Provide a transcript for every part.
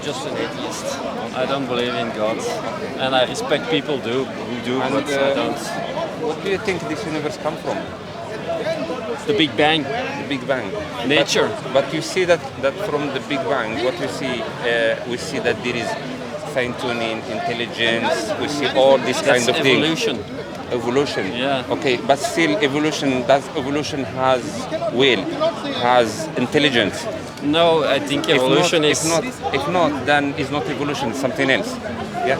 just an atheist. I don't believe in God, and I respect people who do, but I don't. What do you think this universe come from? The Big Bang. The Big Bang. Nature. But you see that from the Big Bang, what we see that there is fine-tuning, intelligence. We see all these kind of evolution. things. Evolution. Yeah. Okay, but still evolution has will, has intelligence. No, I think evolution if not, then it's not evolution, it's something else. Yeah.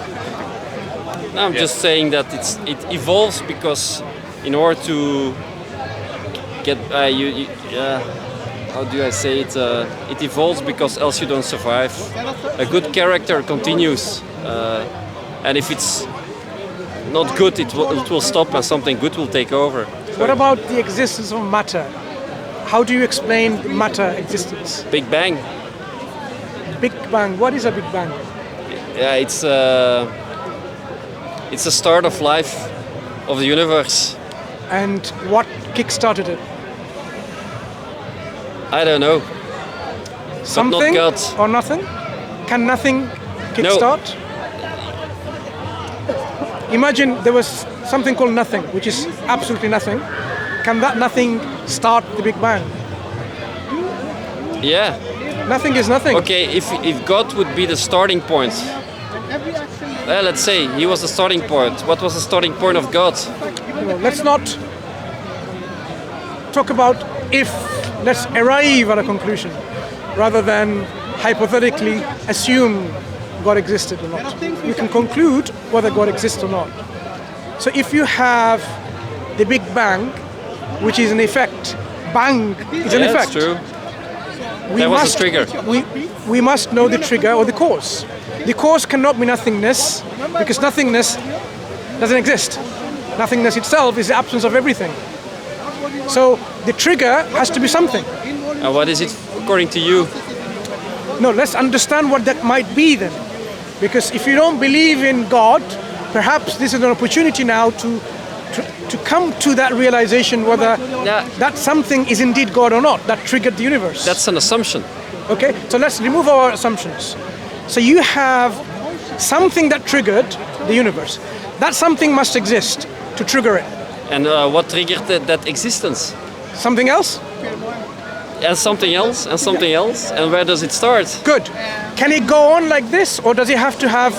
No, I'm just saying that it evolves because in order to get how do I say it? It evolves because else you don't survive. A good character continues, and if it's not good, it will stop and something good will take over. What about the existence of matter? How do you explain matter existence? Big Bang. Big Bang. What is a Big Bang? Yeah, it's a start of life, of the universe. And what kick-started it? I don't know. Something but not God. Or nothing? Can nothing kickstart? No. Imagine there was something called nothing, which is absolutely nothing. Can that nothing start the Big Bang? Yeah. Nothing is nothing. Okay, if God would be the starting point, well, let's say he was the starting point. What was the starting point of God? Let's not talk about if. Let's arrive at a conclusion rather than hypothetically assume God existed or not. You can conclude whether God exists or not. So if you have the Big Bang, which is an effect, bang is an effect. That's true. That was a trigger. We must know the trigger or the cause. The cause cannot be nothingness, because nothingness doesn't exist. Nothingness itself is the absence of everything. So the trigger has to be something. And what is it according to you? No, let's understand what that might be then. Because if you don't believe in God, perhaps this is an opportunity now to come to that realization whether that something is indeed God or not, that triggered the universe. That's an assumption. Okay, so let's remove our assumptions. So you have something that triggered the universe. That something must exist to trigger it. And what triggered that existence? Something else? And something else, and something else, and where does it start? Good. Can it go on like this, or does it have to have...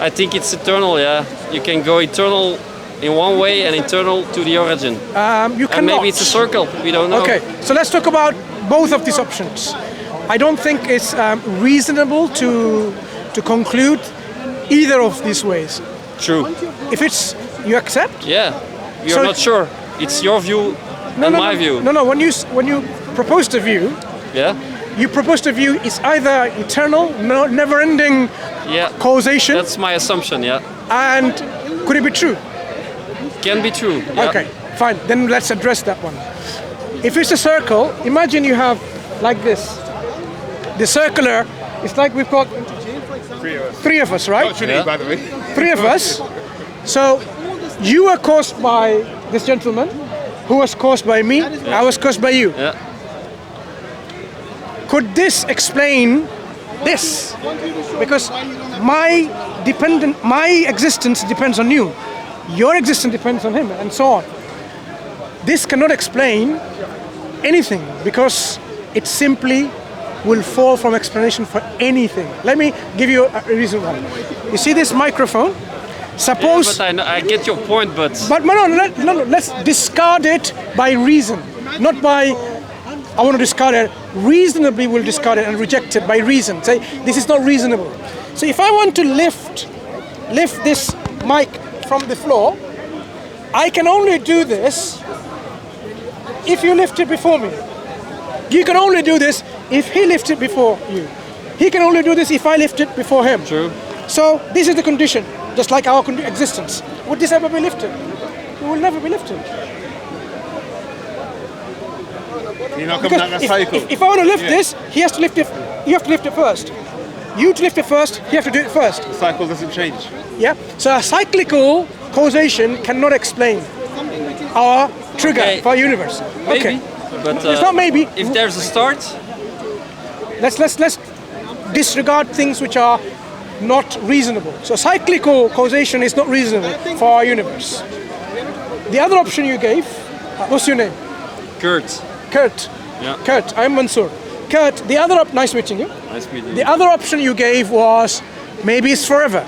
I think it's eternal, yeah. You can go eternal in one way and eternal to the origin. You cannot. And maybe it's a circle, we don't know. Okay, so let's talk about both of these options. I don't think it's reasonable to conclude either of these ways. True. If it's, you accept? Yeah, you're not sure. It's your view and my view. No, when you proposed a view, yeah, you proposed a view is either eternal, never-ending causation. That's my assumption, yeah. And could it be true? Can be true. Yeah. Okay, fine. Then let's address that one. If it's a circle, imagine you have like this. The circular, it's like we've got three of us, right? Actually, by the way. Three of us. So you were caused by this gentleman, who was caused by me, I was caused by you. Yeah. Could this explain this? Because my existence depends on you. Your existence depends on him, and so on. This cannot explain anything, because it simply will fall from explanation for anything. Let me give you a reason why. You see this microphone? Suppose... Yeah, but I get your point, but... But no, let's discard it by reason, not by... I want to discard it. Reasonably we'll discard it and reject it by reason. Say, this is not reasonable. So if I want to lift this mic from the floor, I can only do this if you lift it before me. You can only do this if he lifts it before you. He can only do this if I lift it before him. True. So this is the condition, just like our existence. Would this ever be lifted? It will never be lifted. You're not coming out of a cycle. If I want to lift this, he has to lift it. You have to lift it first. You to lift it first, you have to do it first. The cycle doesn't change. Yeah. So a cyclical causation cannot explain our trigger for our universe. Maybe, okay. But it's not maybe. If there's a start, let's disregard things which are not reasonable. So cyclical causation is not reasonable for our universe. The other option you gave, what's your name? Kurt. Kurt. Yeah. Kurt, I'm Mansur. Kurt, the other nice meeting you. Nice meeting you. The other option you gave was maybe it's forever.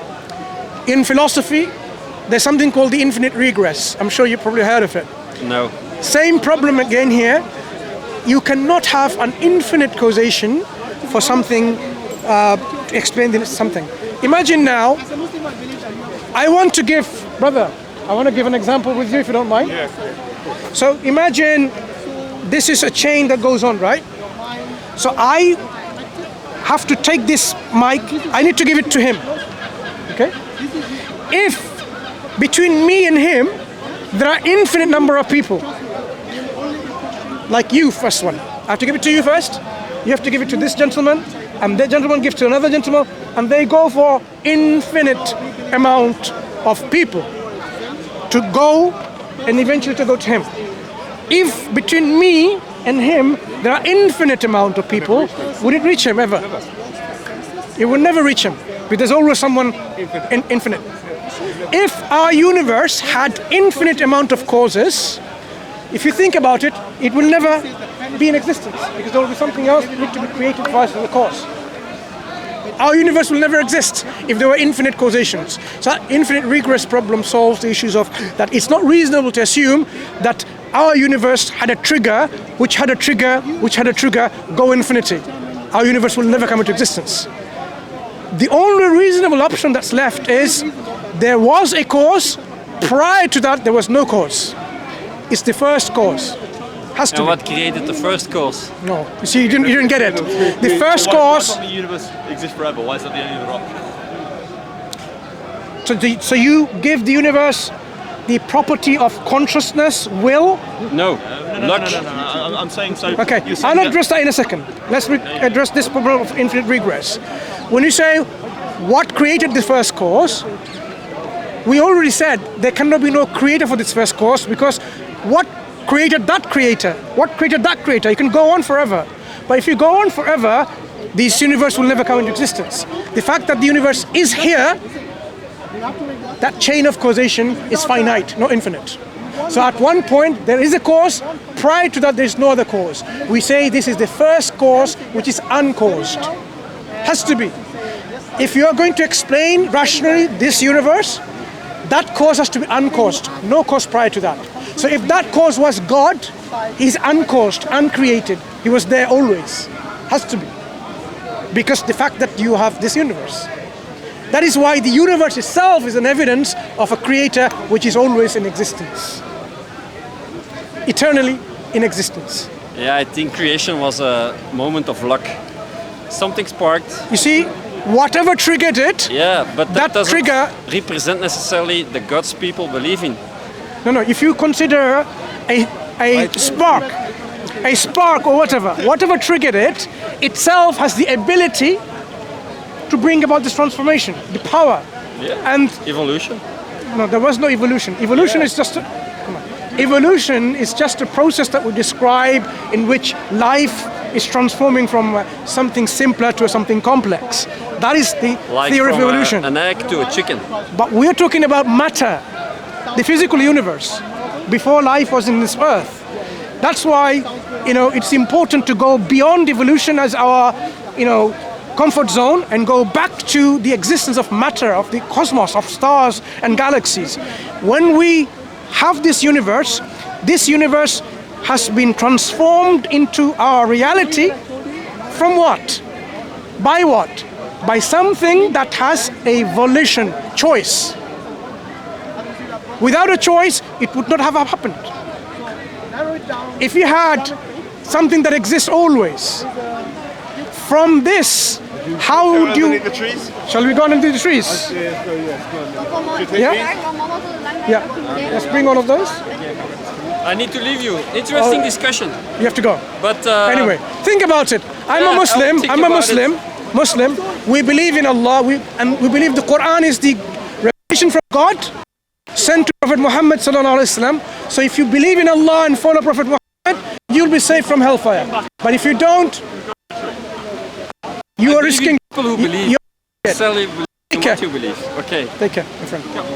In philosophy, there's something called the infinite regress. I'm sure you probably heard of it. No. Same problem again here. You cannot have an infinite causation for something to explain something. Imagine now, I want to give an example with you if you don't mind. Yeah. So imagine this is a chain that goes on, right? So I have to take this mic, I need to give it to him, okay? If between me and him, there are infinite number of people, like you, first one. I have to give it to you first, you have to give it to this gentleman, and that gentleman gives to another gentleman, and they go for infinite amount of people to go and eventually to go to him. If between me and him there are infinite amount of people, would it reach him ever? It would never reach him, because there's always someone infinite. If our universe had infinite amount of causes, if you think about it, it will never be in existence, because there will be something else that needs to be created for us as a cause. Our universe will never exist if there were infinite causations. So that infinite regress problem solves the issues of that it's not reasonable to assume that our universe had a trigger, which had a trigger, which had a trigger, go infinity. Our universe will never come into existence. The only reasonable option that's left is there was a cause, prior to that there was no cause. It's the first cause. Has to And be. what created the first cause? No, you see, you didn't get it. The first cause. Why can't the universe exist forever? Why is that the end of the rock? So you give the universe the property of consciousness, will. No. Luck. No. I'm saying so. Okay, you're saying I'll address that in a second. Let's address this problem of infinite regress. When you say what created the first cause, we already said there cannot be no creator for this first cause, because what created that creator? What created that creator? You can go on forever. But if you go on forever, this universe will never come into existence. The fact that the universe is here, that chain of causation is finite, not infinite. So at one point there is a cause, prior to that there is no other cause. We say this is the first cause which is uncaused. Has to be. If you are going to explain rationally this universe, that cause has to be uncaused, no cause prior to that. So if that cause was God, he's uncaused, uncreated. He was there always. Has to be. Because the fact that you have this universe. That is why the universe itself is an evidence of a creator which is always in existence. Eternally in existence. Yeah, I think creation was a moment of luck. Something sparked. You see, whatever triggered it, Yeah, but that doesn't trigger represent necessarily the gods people believe in. No, if you consider a spark or whatever triggered it, itself has the ability to bring about this transformation, the power. Yeah. And Evolution. no, there was no evolution. Evolution is just evolution is just a process that we describe in which life is transforming from something simpler to something complex. That is the Like theory of from evolution. an egg to a chicken. But we're talking about matter, the physical universe, before life was in this earth. That's why, it's important to go beyond evolution as our, comfort zone and go back to the existence of matter, of the cosmos, of stars and galaxies. When we have this universe has been transformed into our reality from what? By what? By something that has a volition, choice. Without a choice, it would not have happened. If you had something that exists always, from this, how would you... The trees? Shall we go on into the trees? Yeah? Yeah. Let's bring all of those. I need to leave you. Interesting discussion. You have to go. But Anyway, think about it. I'm Yeah, a Muslim. I'll think I'm a about Muslim. We believe in Allah. We believe the Quran is the revelation from God sent to Prophet Muhammad sallallahu alaihi wasallam. So if you believe in Allah and follow Prophet Muhammad, you'll be safe from hellfire. But if you don't, you are risking People who believe You're necessarily believe in Take care. what you believe. Okay. Take care, my friend.